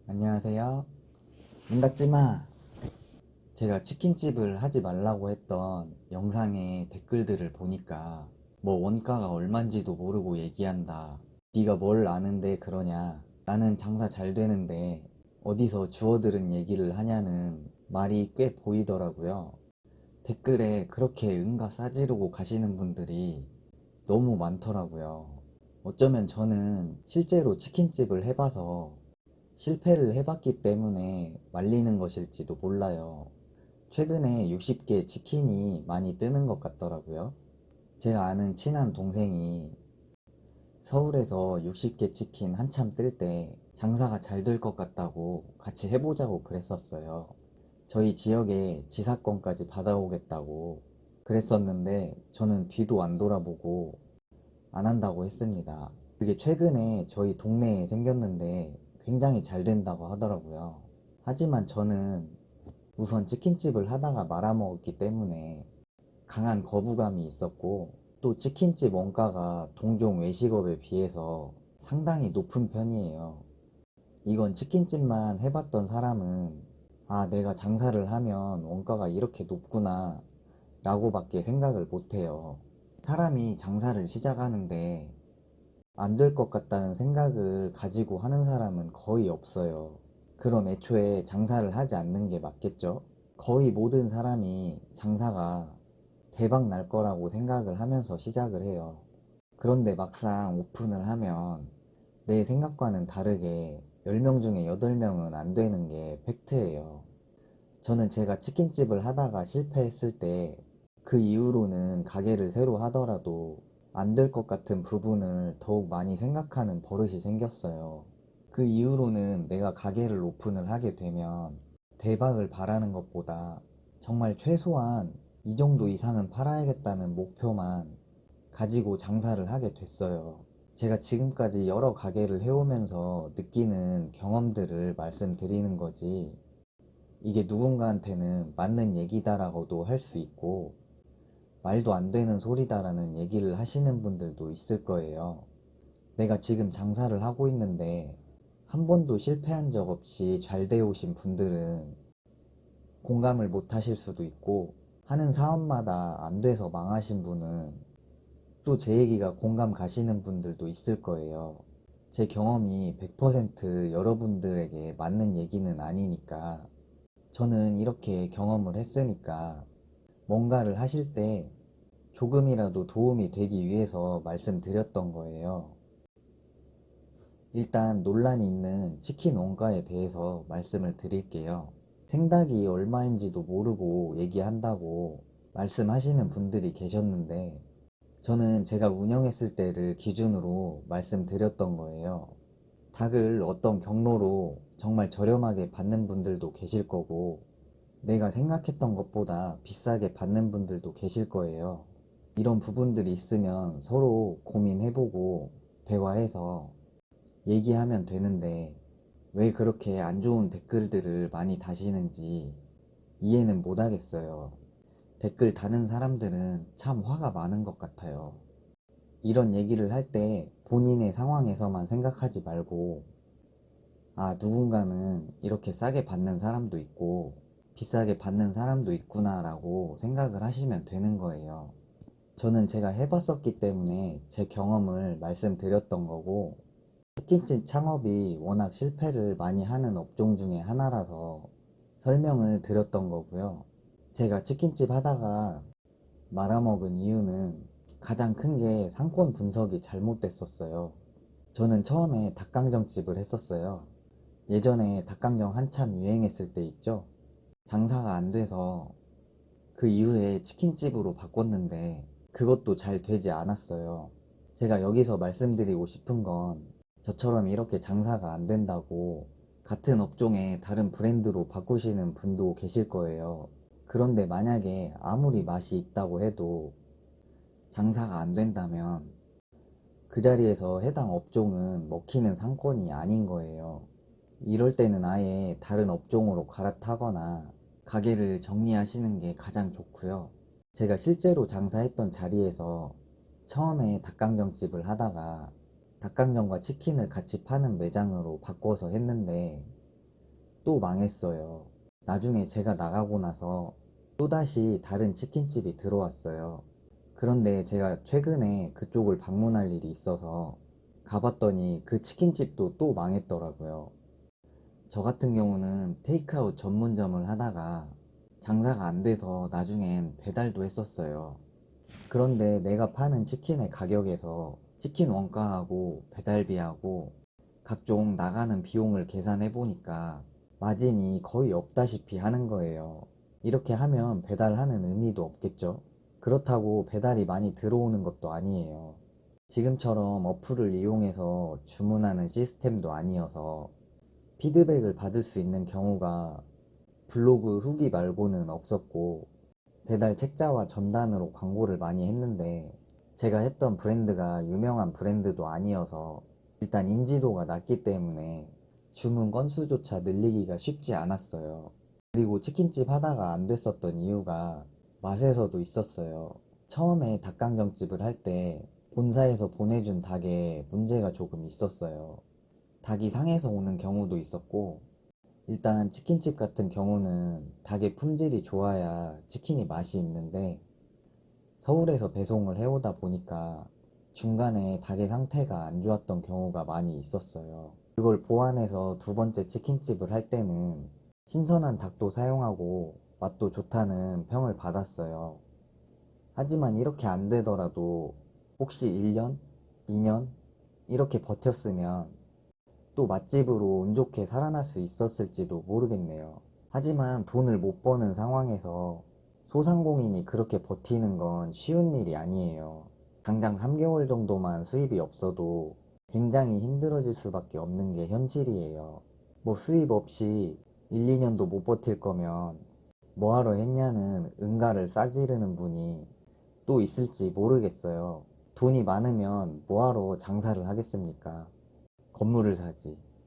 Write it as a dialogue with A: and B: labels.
A: 안녕하세요. 문 닫지 마. 제가 치킨집을 하지 말라고 했던 영상의 댓글들을 보니까 뭐 원가가 얼만지도 모르고 얘기한다. 네가 뭘 아는데 그러냐. 나는 장사 잘 되는데 어디서 주워들은 얘기를 하냐는 말이 꽤 보이더라고요. 댓글에 그렇게 응가 싸지르고 가시는 분들이 너무 많더라고요. 어쩌면 저는 실제로 치킨집을 해봐서 실패를 해봤기 때문에 말리는 것일지도 몰라요. 최근에 60개 치킨이 많이 뜨는 것 같더라고요. 제가 아는 친한 동생이 서울에서 60개 치킨 한참 뜰 때 장사가 잘 될 것 같다고 같이 해보자고 그랬었어요. 저희 지역에 지사권까지 받아오겠다고 그랬었는데 저는 뒤도 안 돌아보고 안 한다고 했습니다. 그게 최근에 저희 동네에 생겼는데 굉장히 잘 된다고 하더라고요. 하지만 저는 우선 치킨집을 하다가 말아먹었기 때문에 강한 거부감이 있었고, 또 치킨집 원가가 동종 외식업에 비해서 상당히 높은 편이에요. 이건 치킨집만 해봤던 사람은 아, 내가 장사를 하면 원가가 이렇게 높구나 라고밖에 생각을 못해요. 사람이 장사를 시작하는데 안 될 것 같다는 생각을 가지고 하는 사람은 거의 없어요. 그럼 애초에 장사를 하지 않는 게 맞겠죠? 거의 모든 사람이 장사가 대박 날 거라고 생각을 하면서 시작을 해요. 그런데 막상 오픈을 하면 내 생각과는 다르게 10명 중에 8명은 안 되는 게 팩트예요. 저는 제가 치킨집을 하다가 실패했을 때 그 이후로는 가게를 새로 하더라도 안 될 것 같은 부분을 더욱 많이 생각하는 버릇이 생겼어요. 그 이후로는 내가 가게를 오픈을 하게 되면 대박을 바라는 것보다 정말 최소한 이 정도 이상은 팔아야겠다는 목표만 가지고 장사를 하게 됐어요. 제가 지금까지 여러 가게를 해오면서 느끼는 경험들을 말씀드리는 거지, 이게 누군가한테는 맞는 얘기다라고도 할 수 있고 말도 안 되는 소리다라는 얘기를 하시는 분들도 있을 거예요. 내가 지금 장사를 하고 있는데 한 번도 실패한 적 없이 잘 되어 오신 분들은 공감을 못 하실 수도 있고, 하는 사업마다 안 돼서 망하신 분은 또 제 얘기가 공감 가시는 분들도 있을 거예요. 제 경험이 100% 여러분들에게 맞는 얘기는 아니니까, 저는 이렇게 경험을 했으니까 뭔가를 하실 때 조금이라도 도움이 되기 위해서 말씀드렸던 거예요. 일단 논란이 있는 치킨 원가에 대해서 말씀을 드릴게요. 생닭이 얼마인지도 모르고 얘기한다고 말씀하시는 분들이 계셨는데, 저는 제가 운영했을 때를 기준으로 말씀드렸던 거예요. 닭을 어떤 경로로 정말 저렴하게 받는 분들도 계실 거고, 내가 생각했던 것보다 비싸게 받는 분들도 계실 거예요. 이런 부분들이 있으면 서로 고민해보고 대화해서 얘기하면 되는데, 왜 그렇게 안 좋은 댓글들을 많이 다시는지 이해는 못하겠어요. 댓글 다는 사람들은 참 화가 많은 것 같아요. 이런 얘기를 할 때 본인의 상황에서만 생각하지 말고, 아, 누군가는 이렇게 싸게 받는 사람도 있고 비싸게 받는 사람도 있구나 라고 생각을 하시면 되는 거예요. 저는 제가 해봤었기 때문에 제 경험을 말씀드렸던 거고, 치킨집 창업이 워낙 실패를 많이 하는 업종 중에 하나라서 설명을 드렸던 거고요. 제가 치킨집 하다가 말아먹은 이유는 가장 큰 게 상권 분석이 잘못됐었어요. 저는 처음에 닭강정집을 했었어요. 예전에 닭강정 한참 유행했을 때 있죠. 장사가 안 돼서 그 이후에 치킨집으로 바꿨는데 그것도 잘 되지 않았어요. 제가 여기서 말씀드리고 싶은 건, 저처럼 이렇게 장사가 안 된다고 같은 업종의 다른 브랜드로 바꾸시는 분도 계실 거예요. 그런데 만약에 아무리 맛이 있다고 해도 장사가 안 된다면 그 자리에서 해당 업종은 먹히는 상권이 아닌 거예요. 이럴 때는 아예 다른 업종으로 갈아타거나 가게를 정리하시는 게 가장 좋고요. 제가 실제로 장사했던 자리에서 처음에 닭강정집을 하다가 닭강정과 치킨을 같이 파는 매장으로 바꿔서 했는데, 또 망했어요. 나중에 제가 나가고 나서 또다시 다른 치킨집이 들어왔어요. 그런데 제가 최근에 그쪽을 방문할 일이 있어서 가봤더니 그 치킨집도 또 망했더라고요. 저 같은 경우는 테이크아웃 전문점을 하다가 장사가 안 돼서 나중엔 배달도 했었어요. 그런데 내가 파는 치킨의 가격에서 치킨 원가하고 배달비하고 각종 나가는 비용을 계산해 보니까 마진이 거의 없다시피 하는 거예요. 이렇게 하면 배달하는 의미도 없겠죠? 그렇다고 배달이 많이 들어오는 것도 아니에요. 지금처럼 어플을 이용해서 주문하는 시스템도 아니어서 피드백을 받을 수 있는 경우가 블로그 후기 말고는 없었고, 배달 책자와 전단으로 광고를 많이 했는데 제가 했던 브랜드가 유명한 브랜드도 아니어서 일단 인지도가 낮기 때문에 주문 건수조차 늘리기가 쉽지 않았어요. 그리고 치킨집 하다가 안 됐었던 이유가 맛에서도 있었어요. 처음에 닭강정집을 할 때 본사에서 보내준 닭에 문제가 조금 있었어요. 닭이 상해서 오는 경우도 있었고, 일단 치킨집 같은 경우는 닭의 품질이 좋아야 치킨이 맛이 있는데 서울에서 배송을 해오다 보니까 중간에 닭의 상태가 안 좋았던 경우가 많이 있었어요. 그걸 보완해서 두 번째 치킨집을 할 때는 신선한 닭도 사용하고 맛도 좋다는 평을 받았어요. 하지만 이렇게 안 되더라도 혹시 1년? 2년? 이렇게 버텼으면 또 맛집으로 운 좋게 살아날 수 있었을지도 모르겠네요. 하지만 돈을 못 버는 상황에서 소상공인이 그렇게 버티는 건 쉬운 일이 아니에요. 당장 3개월 정도만 수입이 없어도 굉장히 힘들어질 수밖에 없는 게 현실이에요. 뭐 수입 없이 1, 2년도 못 버틸 거면 뭐하러 했냐는 응가를 싸지르는 분이 또 있을지 모르겠어요. 돈이 많으면 뭐하러 장사를 하겠습니까? 건물을 사지,